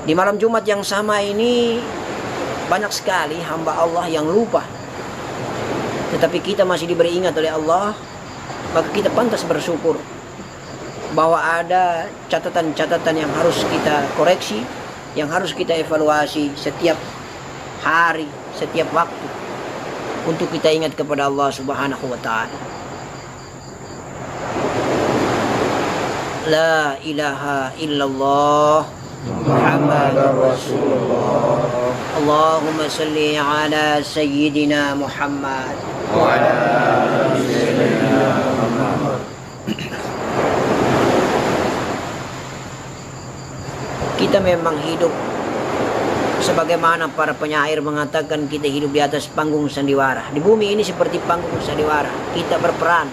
Di malam Jumat yang sama ini banyak sekali hamba Allah yang lupa. Tetapi kita masih diberi ingat oleh Allah, maka kita pantas bersyukur bahwa ada catatan-catatan yang harus kita koreksi, yang harus kita evaluasi setiap hari, setiap waktu, untuk kita ingat kepada Allah Subhanahu wa ta'ala. La ilaha illallah Muhammadur Rasulullah. Allahumma salli ala Sayyidina Muhammad wa ala Sayyidina Muhammad. Kita memang hidup sebagaimana para penyair mengatakan, kita hidup di atas panggung sandiwara. Di bumi ini seperti panggung sandiwara. Kita berperan,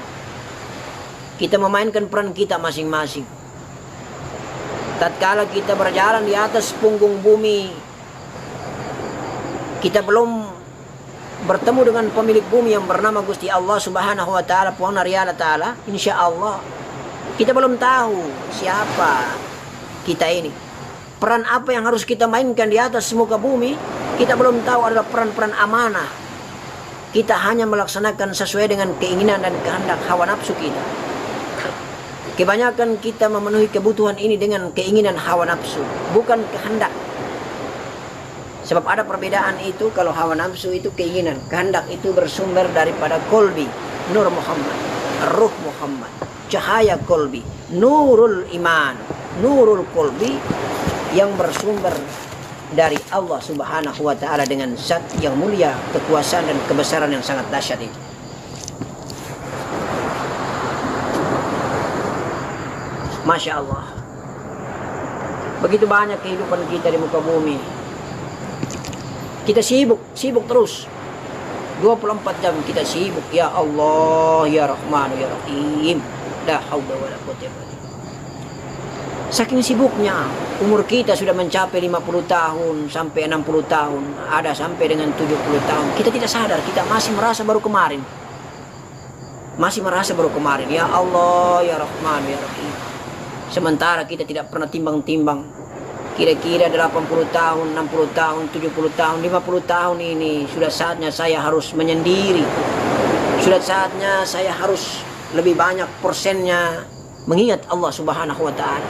kita memainkan peran kita masing-masing. Tatkala kita berjalan di atas punggung bumi, kita belum bertemu dengan pemilik bumi yang bernama Gusti Allah Subhanahu wa ta'ala, Puana Riyala ta'ala, insya Allah kita belum tahu siapa kita ini. Peran apa yang harus kita mainkan di atas muka bumi, kita belum tahu. Adalah peran-peran amanah. Kita hanya melaksanakan sesuai dengan keinginan dan kehendak hawa nafsu kita. Kebanyakan kita memenuhi kebutuhan ini dengan keinginan hawa nafsu, bukan kehendak. Sebab ada perbedaan itu. Kalau hawa nafsu itu keinginan, kehendak itu bersumber daripada kolbi, nur Muhammad, ruh Muhammad, cahaya kolbi, nurul iman, nurul kolbi, yang bersumber dari Allah Subhanahu wa ta'ala dengan zat yang mulia, kekuasaan dan kebesaran yang sangat dahsyat itu. Masya Allah. Begitu banyak kehidupan kita di muka bumi. Kita sibuk terus. 24 jam kita sibuk. Ya Allah, Ya Rahman, Ya Rahim. La haula wala quwwata illa billah. Saking sibuknya, umur kita sudah mencapai 50 tahun sampai 60 tahun, ada sampai dengan 70 tahun. Kita tidak sadar, kita masih merasa baru kemarin. Ya Allah, Ya Rahman, Ya Rahim. Sementara kita tidak pernah timbang-timbang. Kira-kira 80 tahun, 60 tahun, 70 tahun, 50 tahun ini sudah saatnya saya harus menyendiri. Sudah saatnya saya harus lebih banyak persennya mengingat Allah Subhanahu wa ta'ala.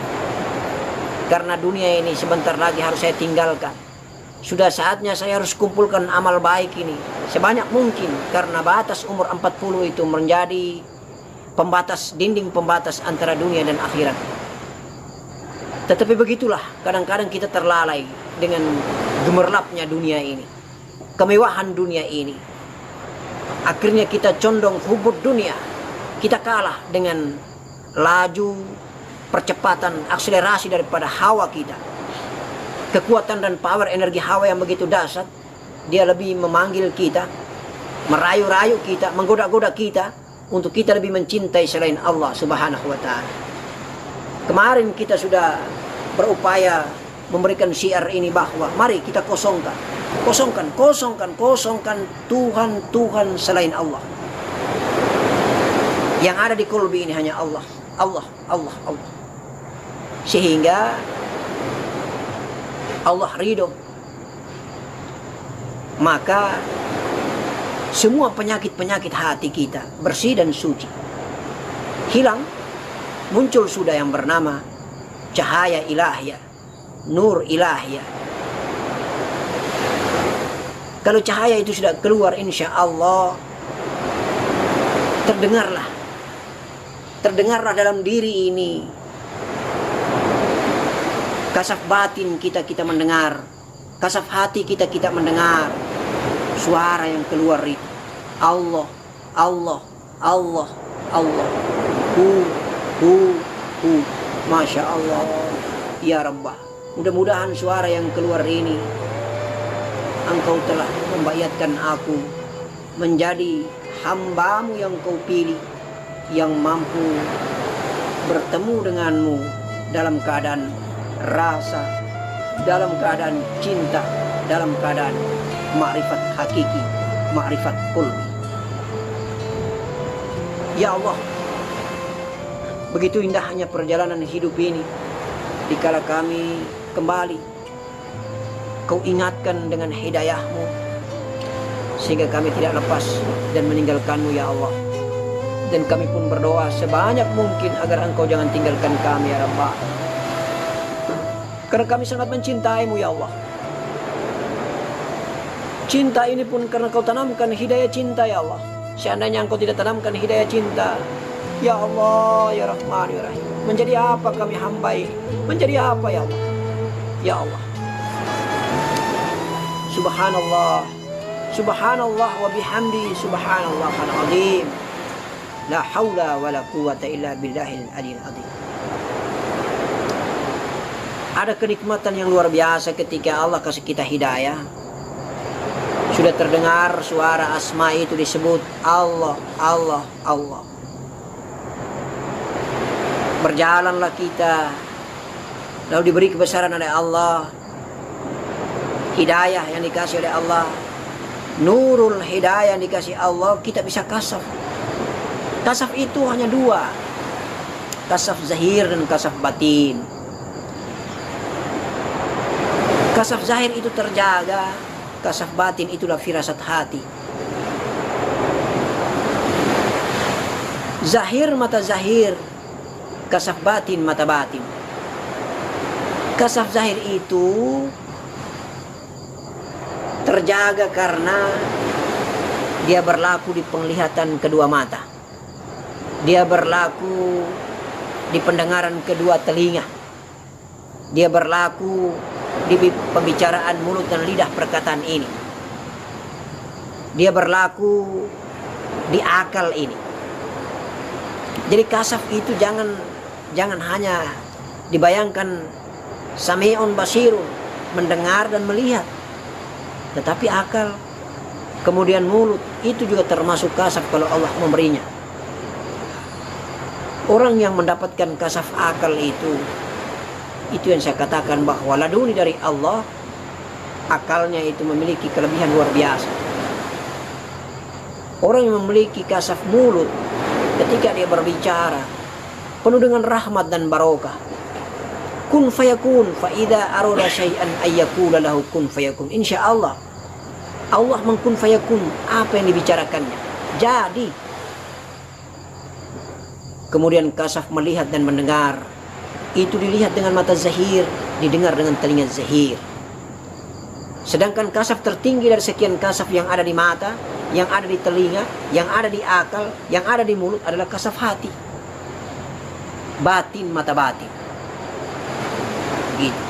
Karena dunia ini sebentar lagi harus saya tinggalkan. Sudah saatnya saya harus kumpulkan amal baik ini sebanyak mungkin. Karena batas umur 40 itu menjadi pembatas, dinding pembatas antara dunia dan akhirat. Tetapi begitulah, kadang-kadang kita terlalai dengan gemerlapnya dunia ini, kemewahan dunia ini. Akhirnya kita condong hubud dunia. Kita kalah dengan laju percepatan akselerasi daripada hawa kita. Kekuatan dan power energi hawa yang begitu dahsyat, dia lebih memanggil kita, merayu-rayu kita, menggoda-goda kita untuk kita lebih mencintai selain Allah Subhanahu wa ta'ala. Kemarin kita sudah berupaya memberikan syiar ini bahwa mari kita kosongkan Tuhan selain Allah. Yang ada di kolbi ini hanya Allah. Sehingga Allah ridho. Maka semua penyakit-penyakit hati kita bersih dan suci hilang. Muncul sudah yang bernama cahaya ilahiyah, nur ilahiyah. Kalau cahaya itu sudah keluar, insya Allah terdengarlah dalam diri ini. Kasaf batin kita mendengar, kasaf hati kita mendengar suara yang keluar itu. Allah. Masya Allah. Ya Rabbah, mudah-mudahan suara yang keluar ini, Engkau telah membayatkan aku menjadi hambamu yang Kau pilih, yang mampu bertemu denganmu dalam keadaan rasa, dalam keadaan cinta, dalam keadaan ma'rifat hakiki, ma'rifat qulbi. Ya Allah, begitu indahnya perjalanan hidup ini dikala kami kembali Kau ingatkan dengan hidayah-Mu, sehingga kami tidak lepas dan meninggalkan-Mu ya Allah. Dan kami pun berdoa sebanyak mungkin agar Engkau jangan tinggalkan kami ya Rabbah. Karena kami sangat mencintai-Mu ya Allah. Cinta ini pun karena Kau tanamkan hidayah cinta ya Allah. Seandainya Engkau tidak tanamkan hidayah cinta, ya Allah ya Rahman ya Rahim, menjadi apa kami hamba ini? Menjadi apa ya Allah? Ya Allah, Subhanallah, Subhanallah wa bihamdi, Subhanallah al-azim. La haula wa la quwata illa billahil aliyil azim. Ada kenikmatan yang luar biasa ketika Allah kasih kita hidayah. Sudah terdengar suara asma itu disebut Allah, Allah, Allah. Berjalanlah kita, lalu diberi kebesaran oleh Allah, hidayah yang dikasih oleh Allah, nurul hidayah yang dikasih Allah, kita bisa kasaf. Kasaf itu hanya dua, kasaf zahir dan kasaf batin. Kasaf zahir itu terjaga, kasaf batin itulah firasat hati. Zahir mata zahir, kasaf batin mata batin. Kasaf zahir itu terjaga karena dia berlaku di penglihatan kedua mata. Dia berlaku di pendengaran kedua telinga. Dia berlaku di pembicaraan mulut dan lidah perkataan ini. Dia berlaku di akal ini. Jadi kasaf itu jangan hanya dibayangkan sami'un basirun, mendengar dan melihat, tetapi akal, kemudian mulut, itu juga termasuk kasaf kalau Allah memberinya. Orang yang mendapatkan kasaf akal itu yang saya katakan bahwa laduni dari Allah, akalnya itu memiliki kelebihan luar biasa. Orang yang memiliki kasaf mulut, ketika dia berbicara penuh dengan rahmat dan barokah. Kun fayakun, fa idza arada syai'an ayyakula lahu kun fayakun. Insyaallah Allah mengkun fayakun, apa yang dibicarakannya jadi. Kemudian kasaf melihat dan mendengar, itu dilihat dengan mata zahir, didengar dengan telinga zahir. Sedangkan kasaf tertinggi dari sekian kasaf yang ada di mata, yang ada di telinga, yang ada di akal, yang ada di mulut adalah kasaf hati. Batin mata batin. Gitu.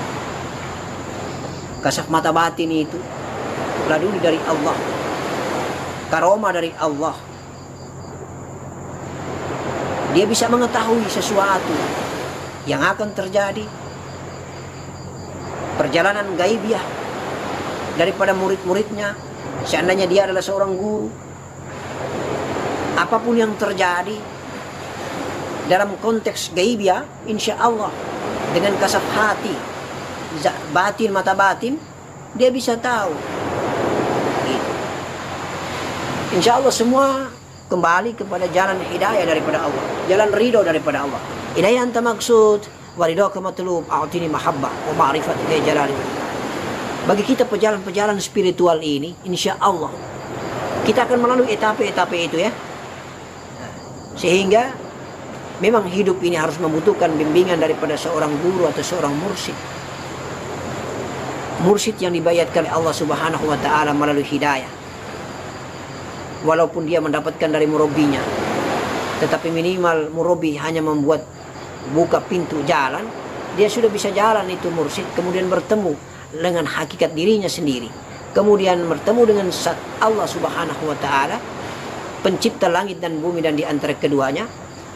Kasaf mata batin itu laduni dari Allah, karomah dari Allah. Dia bisa mengetahui sesuatu yang akan terjadi, perjalanan gaibiah daripada murid-muridnya. Seandainya dia adalah seorang guru, apapun yang terjadi dalam konteks gaibiah, insya Allah dengan kasaf hati, batin mata batin, dia bisa tahu. Gitu. Insya Allah semua kembali kepada jalan hidayah daripada Allah, jalan ridho daripada Allah. Hidayah anta maksud, wa ridho kamatlub, a'tini mahabbah wa ma'rifat ya jalali. Bagi kita pejalan-pejalan spiritual ini, insya Allah kita akan melalui etape-etape itu ya. Sehingga memang hidup ini harus membutuhkan bimbingan daripada seorang guru atau seorang mursyid. Mursyid yang dibayatkan oleh Allah Subhanahu wa taala melalui hidayah. Walaupun dia mendapatkan dari murabinya, tetapi minimal murabi hanya membuat buka pintu jalan, dia sudah bisa jalan itu mursyid, kemudian bertemu dengan hakikat dirinya sendiri, kemudian bertemu dengan zat Allah Subhanahu wa taala, pencipta langit dan bumi, dan di antara keduanya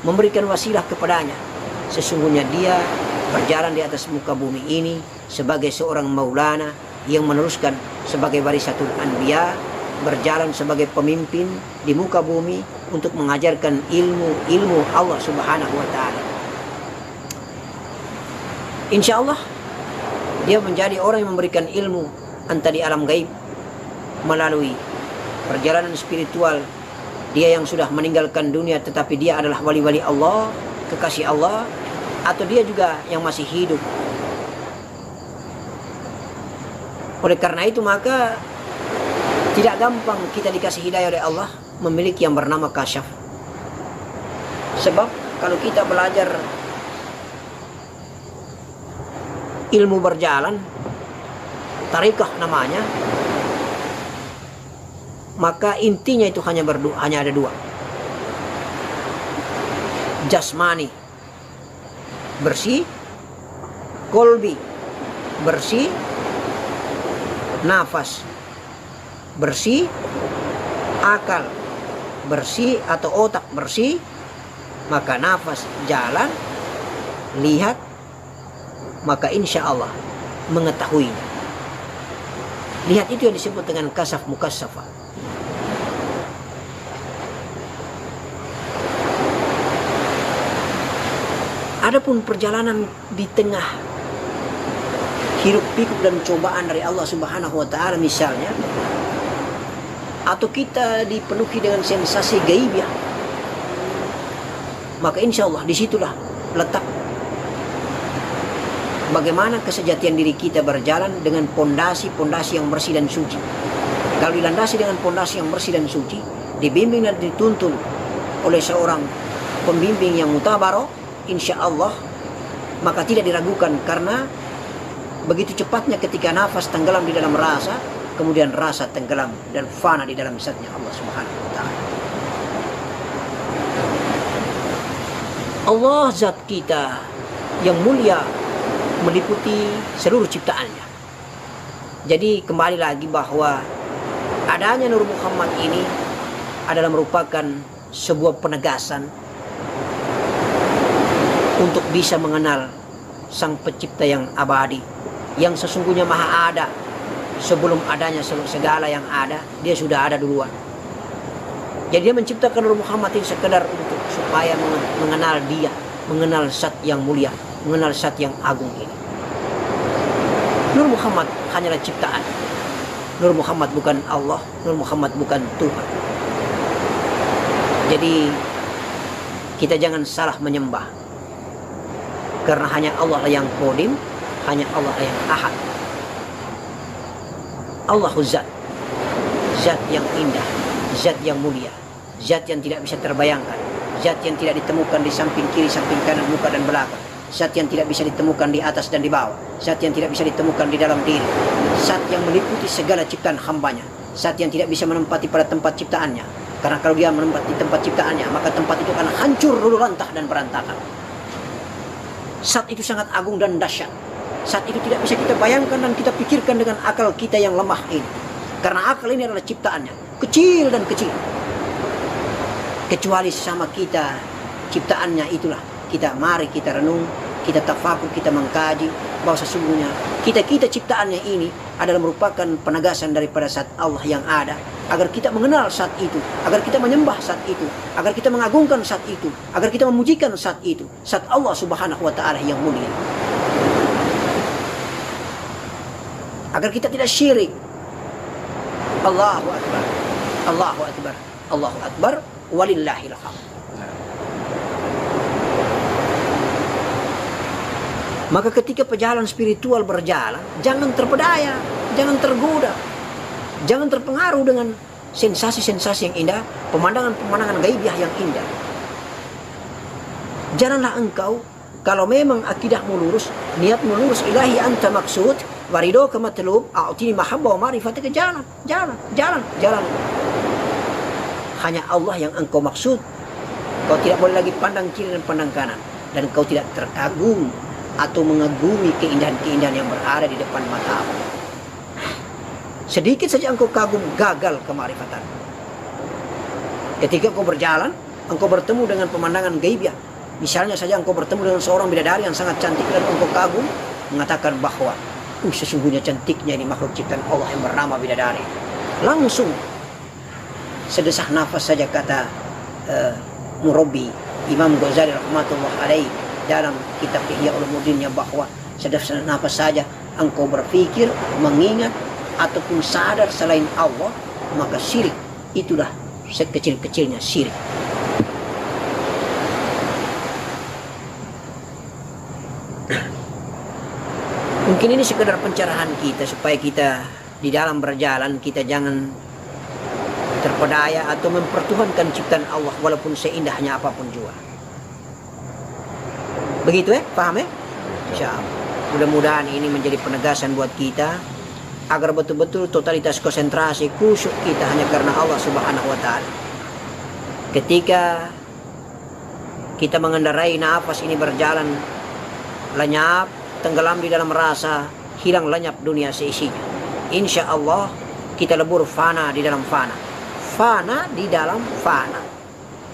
memberikan wasilah kepadanya. Sesungguhnya dia berjalan di atas muka bumi ini sebagai seorang maulana yang meneruskan sebagai warisatul anbiya, berjalan sebagai pemimpin di muka bumi untuk mengajarkan ilmu Allah Subhanahu wa taala. Insya Allah dia menjadi orang yang memberikan ilmu entah di alam gaib melalui perjalanan spiritual. Dia yang sudah meninggalkan dunia tetapi dia adalah wali-wali Allah, kekasih Allah, atau dia juga yang masih hidup. Oleh karena itu maka tidak gampang kita dikasih hidayah oleh Allah memiliki yang bernama kasyaf. Sebab kalau kita belajar ilmu berjalan, tarikah namanya, maka intinya itu hanya ada dua. Jasmani bersih, kolbi bersih, nafas bersih, akal bersih atau otak bersih, maka nafas jalan, lihat, maka insya Allah mengetahuinya. Lihat itu yang disebut dengan kasaf mukassafa. Adapun perjalanan di tengah hiruk pikuk dan cobaan dari Allah Subhanahu wa taala misalnya, atau kita dipenuhi dengan sensasi gaibiyah, maka insya Allah disitulah letak bagaimana kesejatian diri kita berjalan dengan pondasi-pondasi yang bersih dan suci. Kalau dilandasi dengan pondasi yang bersih dan suci, dibimbing dan dituntun oleh seorang pembimbing yang mutabaro, insya Allah maka tidak diragukan, karena begitu cepatnya ketika nafas tenggelam di dalam rasa, kemudian rasa tenggelam dan fana di dalam zatnya Allah Subhanahu wa taala. Allah zat kita yang mulia meliputi seluruh ciptaannya. Jadi kembali lagi bahwa adanya Nur Muhammad ini adalah merupakan sebuah penegasan untuk bisa mengenal Sang Pencipta yang abadi, yang sesungguhnya maha ada. Sebelum adanya segala yang ada, dia sudah ada duluan. Jadi dia menciptakan Nur Muhammad ini sekedar untuk supaya mengenal dia, mengenal zat yang mulia, mengenal zat yang agung ini. Nur Muhammad hanyalah ciptaan. Nur Muhammad bukan Allah, Nur Muhammad bukan Tuhan. Jadi kita jangan salah menyembah, karena hanya Allah lah yang qadim, hanya Allah lah yang ahad. Allahu zat, zat yang indah, zat yang mulia, zat yang tidak bisa terbayangkan, zat yang tidak ditemukan di samping kiri, samping kanan, muka dan belakang, zat yang tidak bisa ditemukan di atas dan di bawah, zat yang tidak bisa ditemukan di dalam diri, zat yang meliputi segala ciptaan hambanya, zat yang tidak bisa menempati pada tempat ciptaannya, karena kalau dia menempati tempat ciptaannya, maka tempat itu akan hancur, luluh lantah dan berantakan. Zat itu sangat agung dan dahsyat. Saat itu tidak bisa kita bayangkan dan kita pikirkan dengan akal kita yang lemah ini. Karena akal ini adalah ciptaannya, kecil dan kecil. Kecuali sesama kita, ciptaannya itulah. Mari kita renung, kita tafakur, kita mengkaji bahwa sesungguhnya kita ciptaannya ini adalah merupakan penegasan daripada zat Allah yang ada. Agar kita mengenal zat itu, agar kita menyembah zat itu, agar kita mengagungkan zat itu, agar kita memujikan zat itu, zat Allah Subhanahu wa taala yang mulia. Agar kita tidak syirik. Allahu Akbar, Allahu Akbar, Allahu Akbar, walillahil hamd. Maka ketika pejalan spiritual berjalan, jangan terpedaya, jangan tergoda, jangan terpengaruh dengan sensasi-sensasi yang indah, pemandangan-pemandangan gaibiah yang indah. Janganlah engkau, kalau memang akidahmu lurus, niatmu lurus, ilahi anta maksud, warido ke matlub, a'tini mahabbah wa ma'rifatika, jalan. Hanya Allah yang engkau maksud. Kau tidak boleh lagi pandang kiri dan pandang kanan, dan kau tidak terkagum atau mengagumi keindahan-keindahan yang berada di depan matamu. Sedikit saja engkau kagum, gagal kemarifatan. Ketika engkau berjalan, engkau bertemu dengan pemandangan gaibiah. Misalnya saja engkau bertemu dengan seorang bidadari yang sangat cantik dan engkau kagum, mengatakan bahwa sesungguhnya cantiknya ini makhluk ciptaan Allah yang bernama bidadari. Langsung sedesah nafas saja, kata Murabbi Imam Ghazali rahmatullah alaih dalam kitab Ihya Ulumuddinnya, bahwa sedesah nafas saja engkau berpikir, mengingat ataupun sadar selain Allah, maka syirik itulah sekecil-kecilnya syirik. Mungkin ini sekedar pencerahan kita supaya kita di dalam berjalan kita jangan terpedaya atau mempertuhankan ciptaan Allah walaupun seindahnya apapun juga. Begitu ya, paham ya? Insyaallah. Mudah-mudahan ini menjadi penegasan buat kita agar betul-betul totalitas konsentrasi khusyuk kita hanya karena Allah Subhanahu wa taala. Ketika kita mengendarai nafas ini berjalan lenyap, tenggelam di dalam rasa, hilang lenyap dunia seisinya. Insya Allah kita lebur fana di dalam fana. Fana di dalam fana.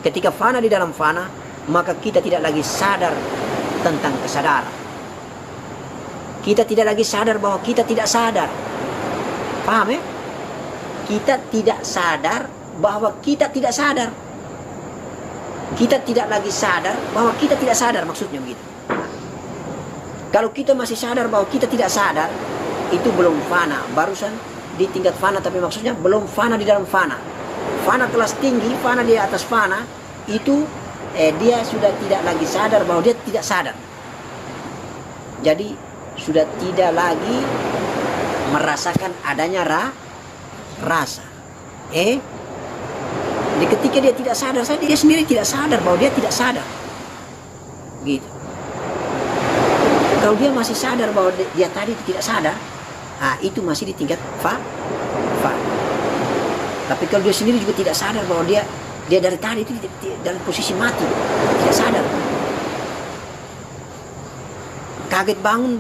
Ketika fana di dalam fana, maka kita tidak lagi sadar tentang kesadaran. Kita tidak lagi sadar bahwa kita tidak sadar. Paham ya? Kita tidak sadar bahwa kita tidak sadar. Kita tidak lagi sadar bahwa kita tidak sadar, maksudnya begitu. Kalau kita masih sadar bahwa kita tidak sadar, itu belum fana. Barusan di tingkat fana, tapi maksudnya belum fana di dalam fana. Fana kelas tinggi, fana di atas fana, itu dia sudah tidak lagi sadar bahwa dia tidak sadar. Jadi sudah tidak lagi merasakan adanya rasa. Jadi ketika dia tidak sadar, dia sendiri tidak sadar bahwa dia tidak sadar. Gitu. Kalau dia masih sadar bahwa dia tadi tidak sadar, itu masih di tingkat fa. Tapi kalau dia sendiri juga tidak sadar bahwa dia dari tadi itu dalam posisi mati, tidak sadar. Kaget bangun,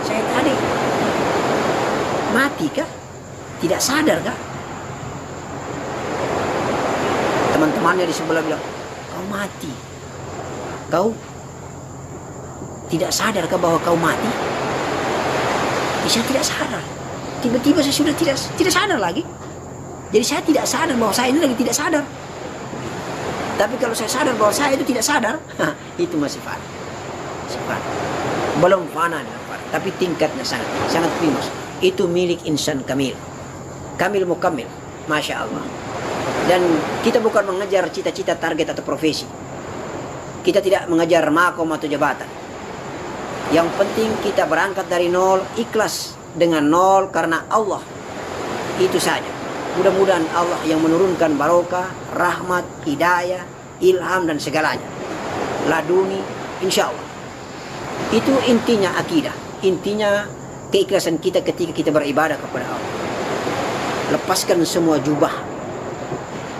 saya tadi mati kah? Tidak sadar kah? Teman-temannya di sebelah bilang, kau mati. Kau tidak sadar kah bahwa kau mati? Saya tidak sadar. Tiba-tiba saya sudah tidak sadar lagi. Jadi saya tidak sadar bahwa saya ini lagi tidak sadar. Tapi kalau saya sadar bahwa saya itu tidak sadar, itu masih fana. Belum fana, tapi tingkatnya sangat primus. Itu milik insan kamil. Kamil mukamil, Masya Allah. Dan kita bukan mengejar cita-cita, target atau profesi. Kita tidak mengejar makom atau jabatan. Yang penting kita berangkat dari nol, ikhlas dengan nol karena Allah. Itu saja. Mudah-mudahan Allah yang menurunkan barokah, rahmat, hidayah, ilham dan segalanya. Laduni, insya Allah. Itu intinya akidah. Intinya keikhlasan kita ketika kita beribadah kepada Allah. Lepaskan semua jubah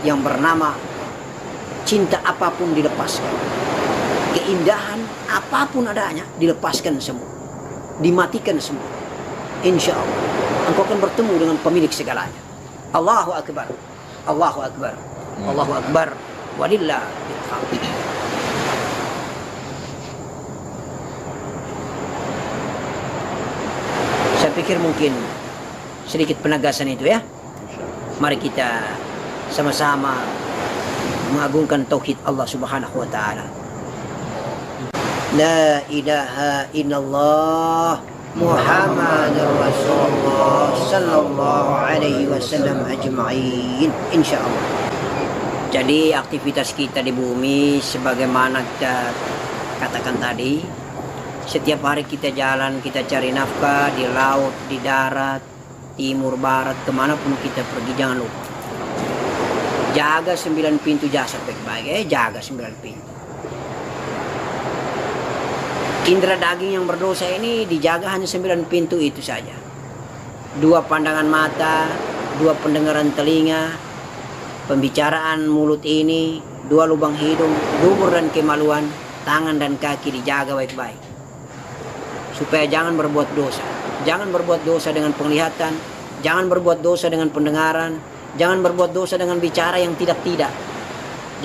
yang bernama cinta apapun dilepaskan. Keindahan apapun adanya dilepaskan semua. Dimatikan semua. Insya Allah. Engkau akan bertemu dengan pemilik segalanya. Allahu Akbar. Allahu Akbar. Allahu Akbar. Walillah. Saya pikir mungkin sedikit penegasan itu ya. Mari kita sama-sama mengagungkan tauhid Allah Subhanahu wa taala. La ilaha illallah Muhammadur Rasulullah sallallahu alaihi wasallam ajma'in, insyaallah. Jadi aktivitas kita di bumi sebagaimana kita katakan tadi, setiap hari kita jalan, kita cari nafkah di laut, di darat, timur, barat, kemanapun kita pergi, jangan lupa jaga 9 pintu jasad baik-baik, jaga 9 pintu. Indra daging yang berdosa ini dijaga hanya 9 pintu itu saja. 2 pandangan mata, 2 pendengaran telinga, pembicaraan mulut ini, 2 lubang hidung, dubur dan kemaluan, tangan dan kaki dijaga baik-baik. Supaya jangan berbuat dosa. Jangan berbuat dosa dengan penglihatan, jangan berbuat dosa dengan pendengaran, jangan berbuat dosa dengan bicara yang tidak-tidak.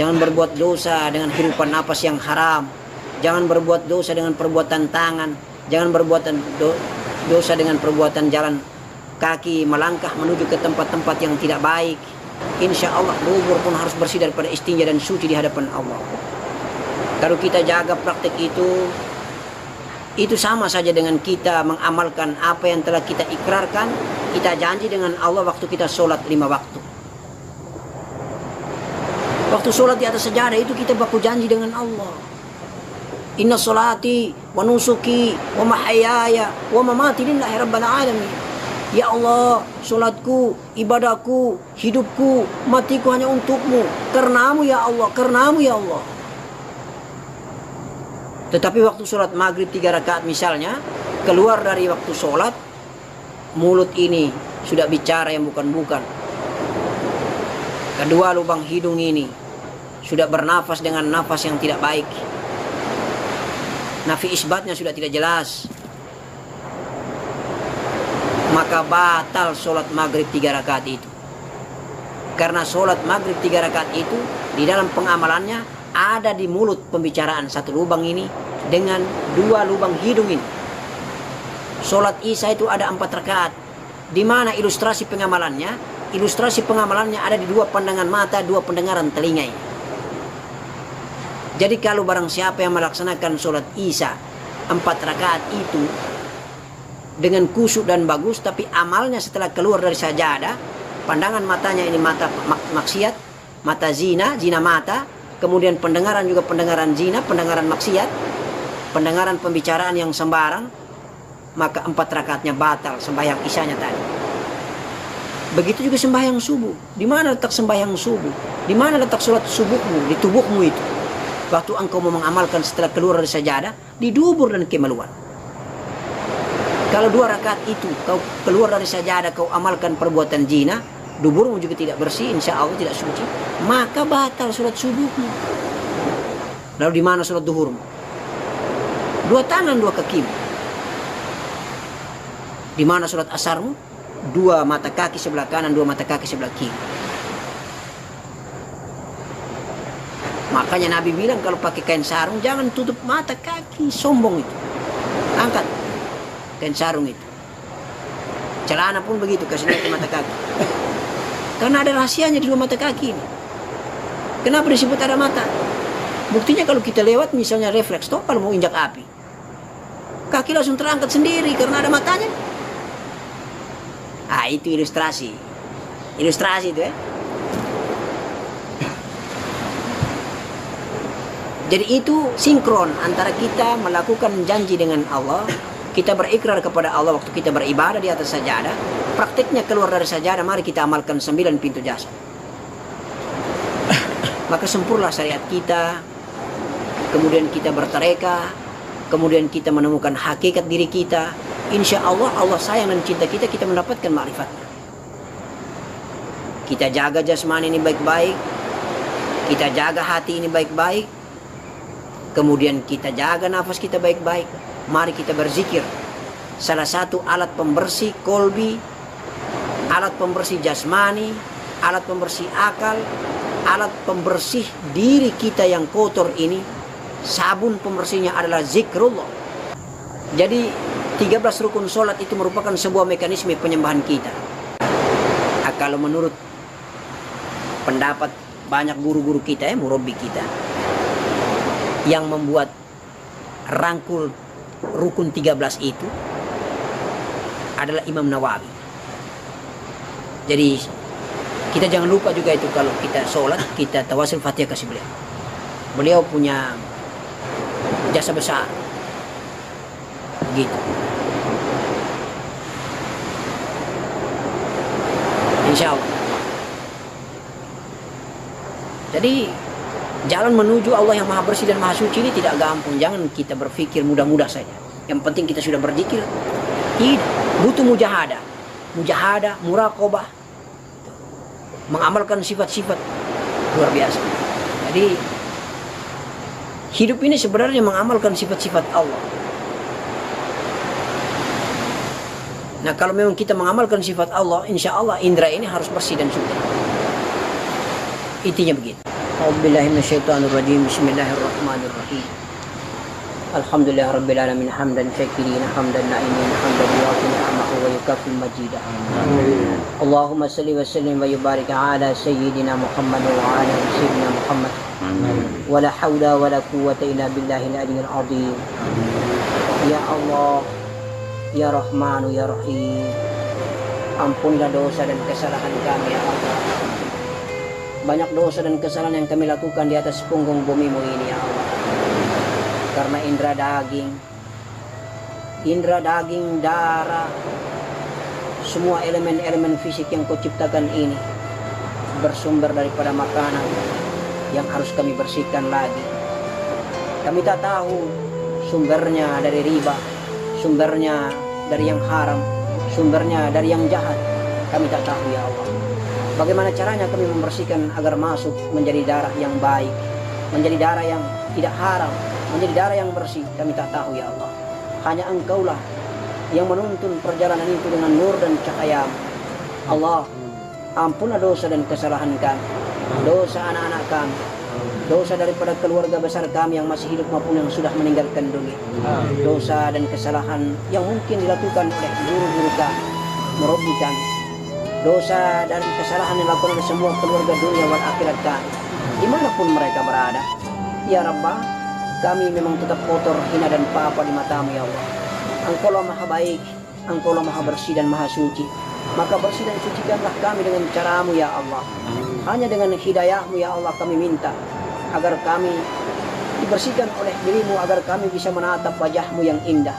Jangan berbuat dosa dengan hirupan napas yang haram. Jangan berbuat dosa dengan perbuatan tangan. Jangan berbuat dosa dengan perbuatan jalan kaki, melangkah menuju ke tempat-tempat yang tidak baik. Insya Allah dubur pun harus bersih daripada istinja dan suci di hadapan Allah. Kalau kita jaga praktek itu sama saja dengan kita mengamalkan apa yang telah kita ikrarkan, kita janji dengan Allah waktu kita sholat 5 waktu. Waktu sholat di atas sejadah itu kita baku janji dengan Allah. Inna salati wa nusuki wa mahyaya wa mamati lillahi rabbil alamin. Ya Allah, solatku, ibadahku, hidupku, matiku hanya untukmu. Karenamu ya Allah, karenamu ya Allah. Tetapi waktu sholat maghrib 3 rakaat misalnya, keluar dari waktu sholat, mulut ini sudah bicara yang bukan-bukan. Kedua lubang hidung ini sudah bernafas dengan nafas yang tidak baik. Nafi isbatnya sudah tidak jelas. Maka batal sholat maghrib 3 rakaat itu. Karena sholat maghrib 3 rakaat itu di dalam pengamalannya ada di mulut pembicaraan 1 lubang ini dengan 2 lubang hidung ini. Sholat isya itu ada 4 rakaat. Di mana ilustrasi pengamalannya? Ilustrasi pengamalannya ada di 2 pandangan mata, 2 pendengaran telinga ini. Jadi kalau barang siapa yang melaksanakan sholat isya 4 rakaat itu dengan khusyuk dan bagus, tapi amalnya setelah keluar dari sajadah, pandangan matanya ini mata maksiat, mata zina, zina mata, kemudian pendengaran juga pendengaran zina, pendengaran maksiat, pendengaran pembicaraan yang sembarang, maka 4 rakaatnya batal sembahyang isyanya tadi. Begitu juga sembahyang subuh. Di mana letak sembahyang subuh? Di mana letak sholat subuhmu, di tubuhmu itu? Waktu engkau mau mengamalkan setelah keluar dari sajadah, di dubur dan kemaluan. Kalau 2 rakaat itu kau keluar dari sajadah, kau amalkan perbuatan zina, duburmu juga tidak bersih, insya Allah tidak suci, maka batal sholat subuhmu. Lalu di mana sholat duhurmu? 2 tangan 2 kakimu. Di mana sholat asarmu? 2 mata kaki sebelah kanan, 2 mata kaki sebelah kiri. Makanya Nabi bilang kalau pakai kain sarung jangan tutup mata kaki, sombong itu. Angkat kain sarung itu. Celana pun begitu, kasih naik ke mata kaki. Karena ada rahasianya di 2 mata kaki ini. Kenapa disebut ada mata? Buktinya kalau kita lewat misalnya refleks, toh kalau mau injak api, kaki langsung terangkat sendiri karena ada matanya. Ah, itu ilustrasi. Ilustrasi itu ya. Jadi itu sinkron antara kita melakukan janji dengan Allah, kita berikrar kepada Allah waktu kita beribadah di atas sajadah, praktiknya keluar dari sajadah, mari kita amalkan 9 pintu jasa. Maka sempurnalah syariat kita, kemudian kita bertarekah, kemudian kita menemukan hakikat diri kita. Insya Allah, Allah sayang dan cinta kita, kita mendapatkan ma'rifatnya. Kita jaga jasmani ini baik-baik, kita jaga hati ini baik-baik, kemudian kita jaga nafas kita baik-baik. Mari kita berzikir. Salah satu alat pembersih kolbi, alat pembersih jasmani, alat pembersih akal, alat pembersih diri kita yang kotor ini, sabun pembersihnya adalah zikrullah. Jadi 13 rukun sholat itu merupakan sebuah mekanisme penyembahan kita. Kalau menurut pendapat banyak guru-guru kita ya, murabbi kita, yang membuat rangkul rukun 13 itu adalah Imam Nawawi. Jadi kita jangan lupa juga itu kalau kita sholat, kita tawasul Fatihah kasih beliau. Beliau punya jasa besar. Gitu. Insya Allah. Jadi jalan menuju Allah yang maha bersih dan maha suci ini tidak gampang. Jangan kita berpikir mudah-mudah saja. Yang penting kita sudah berzikir. Tidak. Butuh mujahadah. Mujahadah, muraqabah. Mengamalkan sifat-sifat luar biasa. Jadi hidup ini sebenarnya mengamalkan sifat-sifat Allah. Nah, kalau memang kita mengamalkan sifat Allah, insya Allah indera ini harus bersih dan suci. Intinya begitu. A'udzubillahi minasyaitonirrajim. Bismillahirrahmanirrahim. Alhamdulillah rabbil alamin hamdan syakirin hamdan na'imin hamdan yu'ti ni'amahu wa yukafi majidah. Allahumma salli wa sallim wa yubarik ala sayyidina Muhammad wa ala sayyidina Muhammad. Wa la hawla wa la quwwata illa billahil aliyyil azim. Ya Allah, Ya Rahmanu Ya Rahim, ampunilah dosa dan kesalahan kami ya Allah. Banyak dosa dan kesalahan yang kami lakukan di atas punggung bumimu ini ya Allah. Karena indra daging, darah, semua elemen-elemen fisik yang kau ciptakan ini bersumber daripada makanan yang harus kami bersihkan lagi. Kami tak tahu sumbernya dari riba, sumbernya dari yang haram, sumbernya dari yang jahat. Kami tak tahu ya Allah. Bagaimana caranya kami membersihkan agar masuk menjadi darah yang baik, menjadi darah yang tidak haram, menjadi darah yang bersih. Kami tak tahu ya Allah. Hanya Engkaulah yang menuntun perjalanan itu dengan nur dan cahaya. Allah, ampunlah dosa dan kesalahan kami, dosa anak-anak kami, dosa daripada keluarga besar kami yang masih hidup maupun yang sudah meninggalkan dunia, dosa dan kesalahan yang mungkin dilakukan oleh guru-guru kami, murabbi kami, dosa dan kesalahan yang dilakukan oleh semua keluarga dunia wal akhirat kami, dimanapun mereka berada. Ya Rabbah, kami memang tetap kotor, hina dan apa di matamu ya Allah. Engkaulah maha baik, Engkaulah maha bersih dan maha suci. Maka bersih dan sucikanlah kami dengan caramu ya Allah. Hanya dengan hidayahmu ya Allah kami minta agar kami dibersihkan oleh dirimu, agar kami bisa menatap wajahmu yang indah.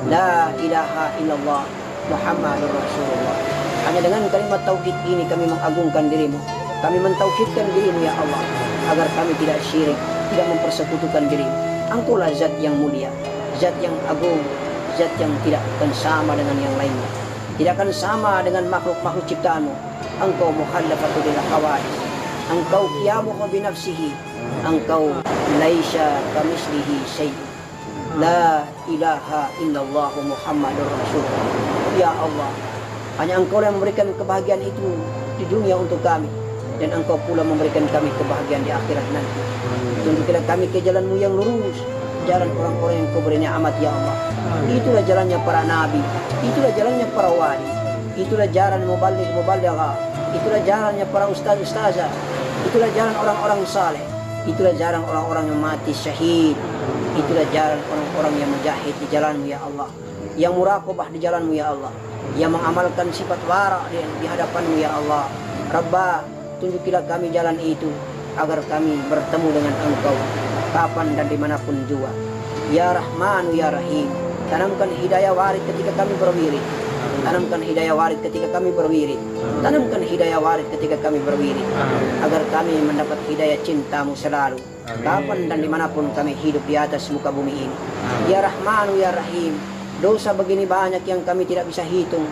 La ilaha illallah Muhammadur Rasulullah. Hanya dengan kalimat tauhid ini kami mengagungkan dirimu, kami mentauhidkan dirimu ya Allah, agar kami tidak syirik, tidak mempersekutukan dirimu. Engkaulah zat yang mulia, zat yang agung, zat yang tidak akan sama dengan yang lainnya, tidak akan sama dengan makhluk-makhluk ciptaanmu. Engkau mukhallafatu lil hawadits, engkau qiyamuhu bi nafsihi, engkau laisa kamislihi syai'. La ilaha illallah Muhammadur Rasulullah. Ya Allah, hanya Engkau yang memberikan kebahagiaan itu di dunia untuk kami, dan Engkau pula memberikan kami kebahagiaan di akhirat nanti. Tunjukkanlah kami ke jalan-Mu yang lurus, jalan orang-orang yang Kau beri nikmat ya Allah. Itulah jalannya para nabi, itulah jalannya para wali, itulah jalan mubaligh, itulah jalannya para ustaz-ustazah, itulah jalan orang-orang saleh, itulah jalan orang-orang yang mati syahid, itulah jalan orang-orang yang mujahid di jalan-Mu ya Allah, yang muraqabah di jalan-Mu ya Allah, yang mengamalkan sifat wara' di hadapan-Mu ya Allah. Rabbah, tunjukilah kami jalan itu agar kami bertemu dengan Engkau kapan dan dimanapun juga. Ya Rahmanu ya Rahim, tanamkan hidayah warid ketika kami berwirid, tanamkan hidayah warid ketika kami berwirid, tanamkan hidayah warid ketika kami berwirid, agar kami mendapat hidayah cinta-Mu selalu kapan dan dimanapun kami hidup di atas muka bumi ini. Ya Rahmanu ya Rahim, dosa begini banyak yang kami tidak bisa hitung,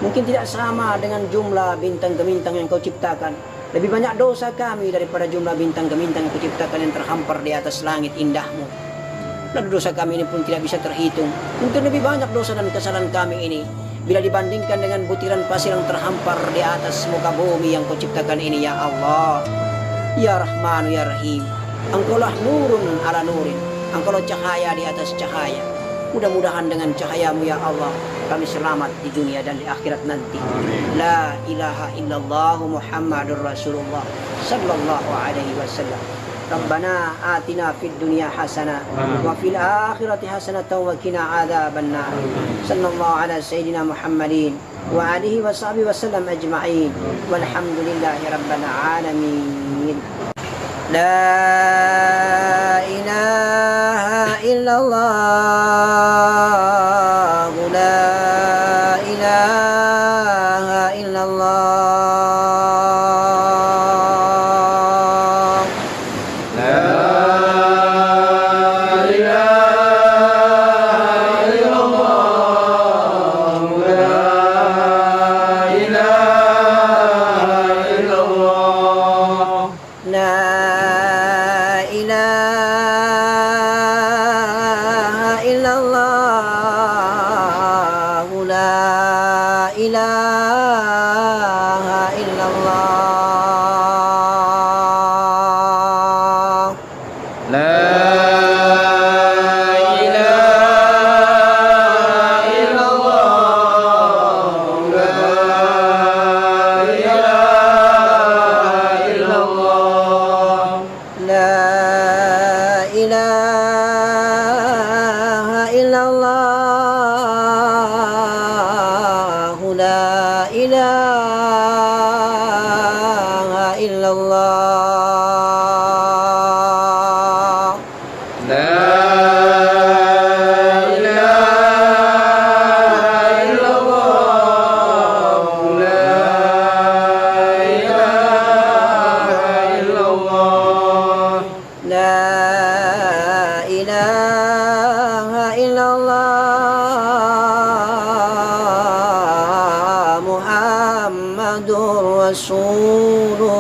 mungkin tidak sama dengan jumlah bintang gemintang yang Kau ciptakan. Lebih banyak dosa kami daripada jumlah bintang gemintang yang Kau ciptakan yang terhampar di atas langit indahmu. Lalu dosa kami ini pun tidak bisa terhitung. Mungkin lebih banyak dosa dan kesalahan kami ini bila dibandingkan dengan butiran pasir yang terhampar di atas muka bumi yang Kau ciptakan ini ya Allah. Ya Rahman ya Rahim, Engkaulah nurun ala nurin, Engkaulah cahaya di atas cahaya. Mudah-mudahan dengan cahaya-Mu ya Allah kami selamat di dunia dan di akhirat nanti. La ilaha illallah Muhammadur Rasulullah sallallahu alaihi wasallam. Rabbana atina fid dunya hasanah wa fil akhirati hasanah wa qina adzabannar. Sallallahu ala sayyidina Muhammadin wa alihi wa sahbihi wasallam ajma'in. Walhamdulillahi rabbil alamin. La ilaha illallah, la ilaha illallah, La ilaha illallah, la ilaha illallah, la ilaha illallah, la ilaha illallah. La ilaha illallah, la ilaha illallah, La ilaha illallah, la ilaha illallah. La ilaha illallah Muhammadur Rasulullah.